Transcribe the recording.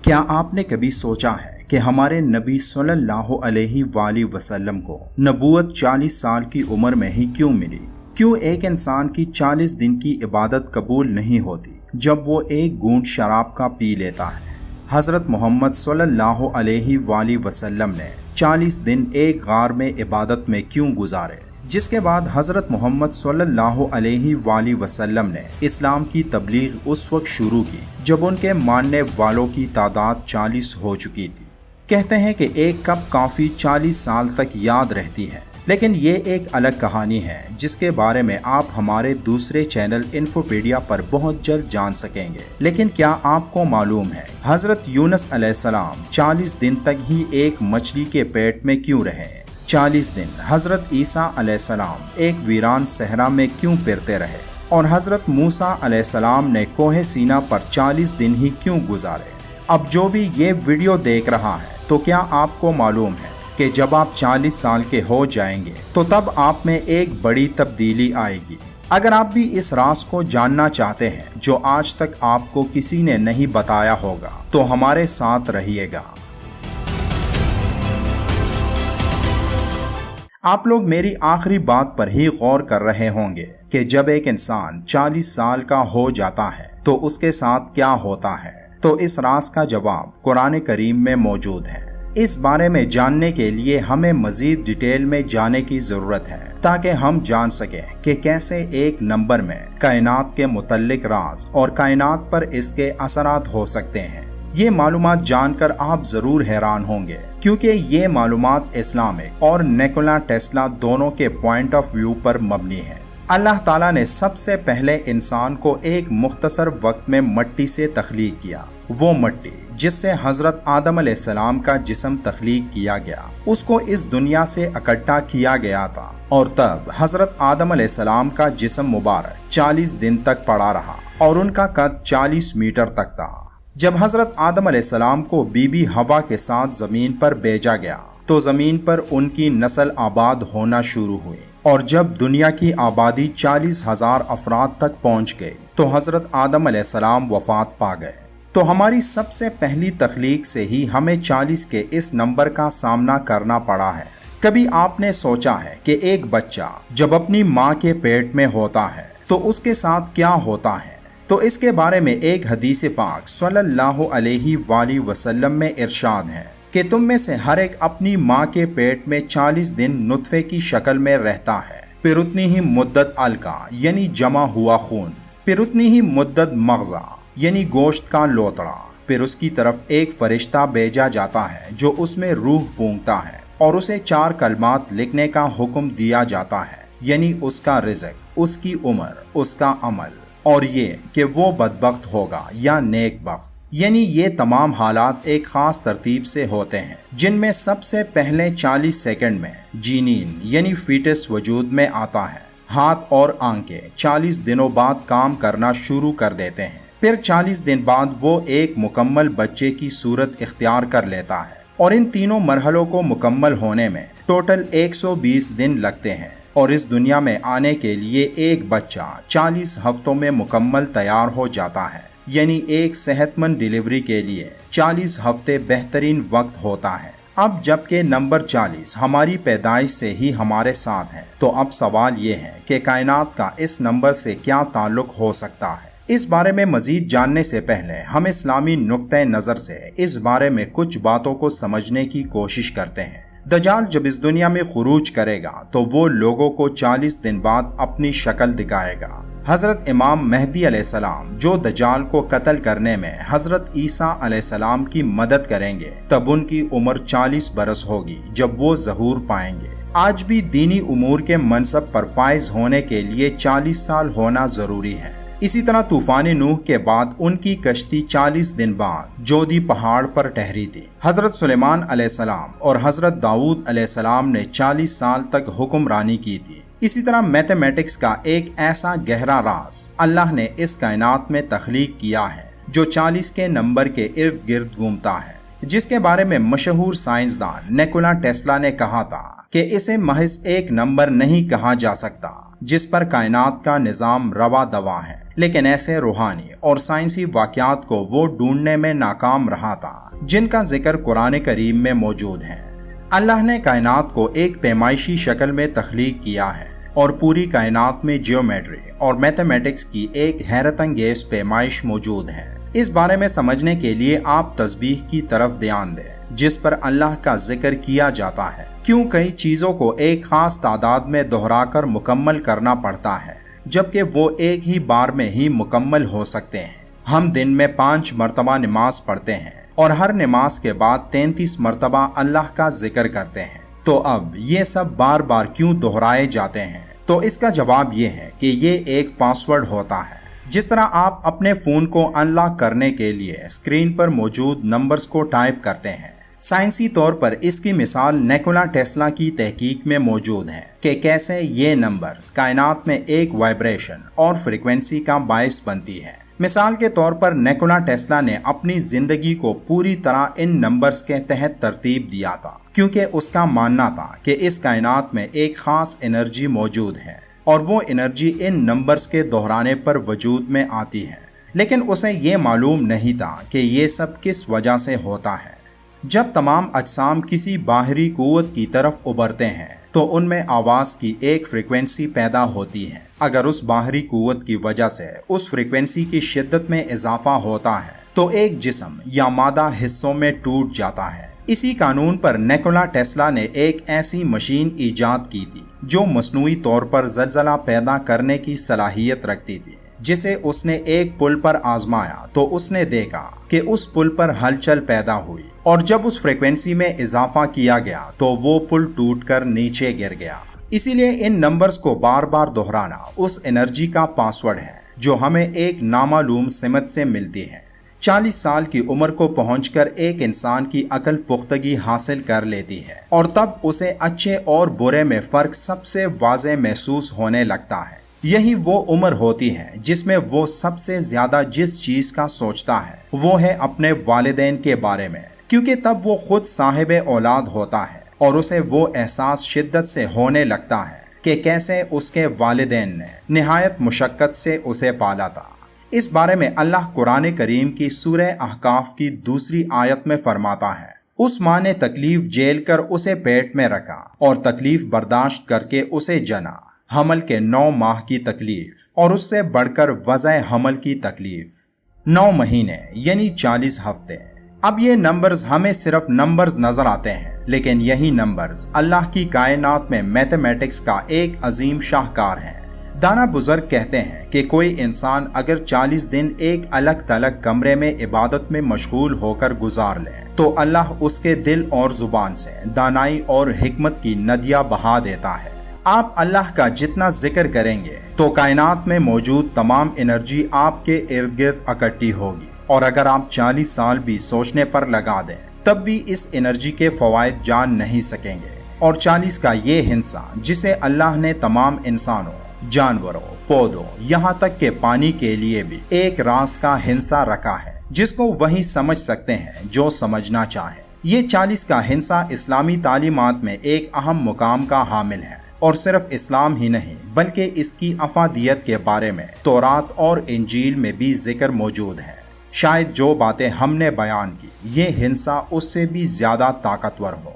کیا آپ نے کبھی سوچا ہے کہ ہمارے نبی صلی اللہ علیہ وآلہ وسلم کو نبوت 40 سال کی عمر میں ہی کیوں ملی؟ کیوں ایک انسان کی 40 دن کی عبادت قبول نہیں ہوتی جب وہ ایک گھونٹ شراب کا پی لیتا ہے؟ حضرت محمد صلی اللہ علیہ وآلہ وسلم نے 40 دن ایک غار میں عبادت میں کیوں گزارے، جس کے بعد حضرت محمد صلی اللہ علیہ وآلہ وسلم نے اسلام کی تبلیغ اس وقت شروع کی جب ان کے ماننے والوں کی تعداد 40 ہو چکی تھی۔ کہتے ہیں کہ ایک کپ کافی 40 سال تک یاد رہتی ہے، لیکن یہ ایک الگ کہانی ہے جس کے بارے میں آپ ہمارے دوسرے چینل انفوپیڈیا پر بہت جلد جان سکیں گے۔ لیکن کیا آپ کو معلوم ہے حضرت یونس علیہ السلام 40 دن تک ہی ایک مچھلی کے پیٹ میں کیوں رہے؟ 40 دن حضرت عیسیٰ علیہ السلام ایک ویران صحرا میں کیوں پھرتے رہے؟ اور حضرت موسیٰ علیہ السلام نے کوہ سینا پر 40 دن ہی کیوں گزارے؟ اب جو بھی یہ ویڈیو دیکھ رہا ہے تو کیا آپ کو معلوم ہے کہ جب آپ 40 سال کے ہو جائیں گے تو تب آپ میں ایک بڑی تبدیلی آئے گی۔ اگر آپ بھی اس راز کو جاننا چاہتے ہیں جو آج تک آپ کو کسی نے نہیں بتایا ہوگا تو ہمارے ساتھ رہیے گا۔ آپ لوگ میری آخری بات پر ہی غور کر رہے ہوں گے کہ جب ایک انسان 40 سال کا ہو جاتا ہے تو اس کے ساتھ کیا ہوتا ہے، تو اس راز کا جواب قرآن کریم میں موجود ہے۔ اس بارے میں جاننے کے لیے ہمیں مزید ڈیٹیل میں جانے کی ضرورت ہے تاکہ ہم جان سکیں کہ کیسے ایک نمبر میں کائنات کے متعلق راز اور کائنات پر اس کے اثرات ہو سکتے ہیں۔ یہ معلومات جان کر آپ ضرور حیران ہوں گے کیونکہ یہ معلومات اسلامک اور نیکولا ٹیسلا دونوں کے پوائنٹ آف ویو پر مبنی ہے۔ اللہ تعالیٰ نے سب سے پہلے انسان کو ایک مختصر وقت میں مٹی سے تخلیق کیا۔ وہ مٹی جس سے حضرت آدم علیہ السلام کا جسم تخلیق کیا گیا، اس کو اس دنیا سے اکٹھا کیا گیا تھا، اور تب حضرت آدم علیہ السلام کا جسم مبارک 40 دن تک پڑا رہا اور ان کا قد 40 میٹر تک تھا۔ جب حضرت آدم علیہ السلام کو بی بی ہوا کے ساتھ زمین پر بھیجا گیا تو زمین پر ان کی نسل آباد ہونا شروع ہوئی، اور جب دنیا کی آبادی 40,000 افراد تک پہنچ گئی تو حضرت آدم علیہ السلام وفات پا گئے۔ تو ہماری سب سے پہلی تخلیق سے ہی ہمیں 40 کے اس نمبر کا سامنا کرنا پڑا ہے۔ کبھی آپ نے سوچا ہے کہ ایک بچہ جب اپنی ماں کے پیٹ میں ہوتا ہے تو اس کے ساتھ کیا ہوتا ہے؟ تو اس کے بارے میں ایک حدیث پاک صلی اللہ علیہ وآلہ وسلم میں ارشاد ہے کہ تم میں سے ہر ایک اپنی ماں کے پیٹ میں 40 دن نطفے کی شکل میں رہتا ہے، پھر اتنی ہی مدت علقہ یعنی جمع ہوا خون، پھر اتنی ہی مدت مغزہ یعنی گوشت کا لوتڑا، پھر اس کی طرف ایک فرشتہ بھیجا جاتا ہے جو اس میں روح پونگتا ہے اور اسے 4 کلمات لکھنے کا حکم دیا جاتا ہے، یعنی اس کا رزق، اس کی عمر، اس کا عمل، اور یہ کہ وہ بدبخت ہوگا یا نیک بخت۔ یعنی یہ تمام حالات ایک خاص ترتیب سے ہوتے ہیں، جن میں سب سے پہلے 40 سیکنڈ میں جینین یعنی فیٹس وجود میں آتا ہے۔ ہاتھ اور آنکھیں 40 دنوں بعد کام کرنا شروع کر دیتے ہیں، پھر 40 دن بعد وہ ایک مکمل بچے کی صورت اختیار کر لیتا ہے، اور ان تینوں مرحلوں کو مکمل ہونے میں ٹوٹل 120 دن لگتے ہیں، اور اس دنیا میں آنے کے لیے ایک بچہ 40 ہفتوں میں مکمل تیار ہو جاتا ہے۔ یعنی ایک صحت مند ڈیلیوری کے لیے 40 ہفتے بہترین وقت ہوتا ہے۔ اب جبکہ نمبر 40 ہماری پیدائش سے ہی ہمارے ساتھ ہے، تو اب سوال یہ ہے کہ کائنات کا اس نمبر سے کیا تعلق ہو سکتا ہے؟ اس بارے میں مزید جاننے سے پہلے ہم اسلامی نقطۂ نظر سے اس بارے میں کچھ باتوں کو سمجھنے کی کوشش کرتے ہیں۔ دجال جب اس دنیا میں خروج کرے گا تو وہ لوگوں کو 40 دن بعد اپنی شکل دکھائے گا۔ حضرت امام مہدی علیہ السلام جو دجال کو قتل کرنے میں حضرت عیسیٰ علیہ السلام کی مدد کریں گے، تب ان کی عمر 40 برس ہوگی جب وہ ظہور پائیں گے۔ آج بھی دینی امور کے منصب پر فائز ہونے کے لیے 40 سال ہونا ضروری ہے۔ اسی طرح طوفان نوح کے بعد ان کی کشتی 40 دن بعد جودی پہاڑ پر ٹھہری تھی۔ حضرت سلیمان علیہ السلام اور حضرت داؤد علیہ السلام نے 40 سال تک حکمرانی کی تھی۔ اسی طرح میتھمیٹکس کا ایک ایسا گہرا راز اللہ نے اس کائنات میں تخلیق کیا ہے جو 40 کے نمبر کے ارد گرد گھومتا ہے، جس کے بارے میں مشہور سائنسدان نیکولا ٹیسلا نے کہا تھا کہ اسے محض ایک نمبر نہیں کہا جا سکتا جس پر کائنات کا نظام روا دوا ہے، لیکن ایسے روحانی اور سائنسی واقعات کو وہ ڈھونڈنے میں ناکام رہا تھا جن کا ذکر قرآن کریم میں موجود ہے۔ اللہ نے کائنات کو ایک پیمائشی شکل میں تخلیق کیا ہے اور پوری کائنات میں جیومیٹری اور میتھمیٹکس کی ایک حیرت انگیز پیمائش موجود ہے۔ اس بارے میں سمجھنے کے لیے آپ تسبیح کی طرف دھیان دیں جس پر اللہ کا ذکر کیا جاتا ہے، کیوں کئی چیزوں کو ایک خاص تعداد میں دہرا کر مکمل کرنا پڑتا ہے جبکہ وہ ایک ہی بار میں ہی مکمل ہو سکتے ہیں۔ ہم دن میں 5 مرتبہ نماز پڑھتے ہیں اور ہر نماز کے بعد 33 مرتبہ اللہ کا ذکر کرتے ہیں، تو اب یہ سب بار بار کیوں دہرائے جاتے ہیں؟ تو اس کا جواب یہ ہے کہ یہ ایک پاسورڈ ہوتا ہے۔ جس طرح آپ اپنے فون کو انلاک کرنے کے لیے اسکرین پر موجود نمبرز کو ٹائپ کرتے ہیں، سائنسی طور پر اس کی مثال نیکولا ٹیسلا کی تحقیق میں موجود ہے کہ کیسے یہ نمبرز کائنات میں ایک وائبریشن اور فریکوینسی کا باعث بنتی ہے۔ مثال کے طور پر نیکولا ٹیسلا نے اپنی زندگی کو پوری طرح ان نمبرز کے تحت ترتیب دیا تھا کیونکہ اس کا ماننا تھا کہ اس کائنات میں ایک خاص انرجی موجود ہے اور وہ انرجی ان نمبرز کے دہرانے پر وجود میں آتی ہے، لیکن اسے یہ معلوم نہیں تھا کہ یہ سب کس وجہ سے ہوتا ہے۔ جب تمام اجسام کسی باہری قوت کی طرف ابھرتے ہیں تو ان میں آواز کی ایک فریکوینسی پیدا ہوتی ہے۔ اگر اس باہری قوت کی وجہ سے اس فریکوینسی کی شدت میں اضافہ ہوتا ہے تو ایک جسم یا مادہ حصوں میں ٹوٹ جاتا ہے۔ اسی قانون پر نیکولا ٹیسلا نے ایک ایسی مشین ایجاد کی تھی جو مصنوعی طور پر زلزلہ پیدا کرنے کی صلاحیت رکھتی تھی، جسے اس نے ایک پل پر آزمایا تو اس نے دیکھا کہ اس پل پر ہلچل پیدا ہوئی، اور جب اس فریکوینسی میں اضافہ کیا گیا تو وہ پل ٹوٹ کر نیچے گر گیا۔ اسی لیے ان نمبرز کو بار بار دہرانا اس انرجی کا پاسورڈ ہے جو ہمیں ایک نامعلوم سمت سے ملتی ہے۔ 40 سال کی عمر کو پہنچ کر ایک انسان کی عقل پختگی حاصل کر لیتی ہے اور تب اسے اچھے اور برے میں فرق سب سے واضح محسوس ہونے لگتا ہے۔ یہی وہ عمر ہوتی ہے جس میں وہ سب سے زیادہ جس چیز کا سوچتا ہے وہ ہے اپنے والدین کے بارے میں، کیونکہ تب وہ خود صاحب اولاد ہوتا ہے اور اسے وہ احساس شدت سے ہونے لگتا ہے کہ کیسے اس کے والدین نے نہایت مشقت سے اسے پالا تھا۔ اس بارے میں اللہ قرآن کریم کی سورہ احقاف کی 2 آیت میں فرماتا ہے، اس ماں نے تکلیف جھیل کر اسے پیٹ میں رکھا اور تکلیف برداشت کر کے اسے جنا، حمل کے 9 ماہ کی تکلیف اور اس سے بڑھ کر وضع حمل کی تکلیف 9 مہینے یعنی 40 ہفتے۔ اب یہ نمبرز ہمیں صرف نمبرز نظر آتے ہیں، لیکن یہی نمبرز اللہ کی کائنات میں میتھمیٹکس کا ایک عظیم شاہکار ہے۔ دانا بزرگ کہتے ہیں کہ کوئی انسان اگر 40 دن ایک الگ تلگ کمرے میں عبادت میں مشغول ہو کر گزار لے تو اللہ اس کے دل اور زبان سے دانائی اور حکمت کی ندیاں بہا دیتا ہے۔ آپ اللہ کا جتنا ذکر کریں گے تو کائنات میں موجود تمام انرجی آپ کے ارد گرد اکٹھی ہوگی، اور اگر آپ 40 سال بھی سوچنے پر لگا دیں تب بھی اس انرجی کے فوائد جان نہیں سکیں گے۔ اور 40 کا یہ ہندسہ جسے اللہ نے تمام انسانوں، جانوروں، پودوں، یہاں تک کہ پانی کے لیے بھی ایک راز کا ہندسہ رکھا ہے جس کو وہی سمجھ سکتے ہیں جو سمجھنا چاہیں۔ یہ 40 کا ہندسہ اسلامی تعلیمات میں ایک اہم مقام کا حامل ہے، اور صرف اسلام ہی نہیں بلکہ اس کی افادیت کے بارے میں تورات اور انجیل میں بھی ذکر موجود ہے۔ شاید جو باتیں ہم نے بیان کی یہ ہندسہ اس سے بھی زیادہ طاقتور ہو۔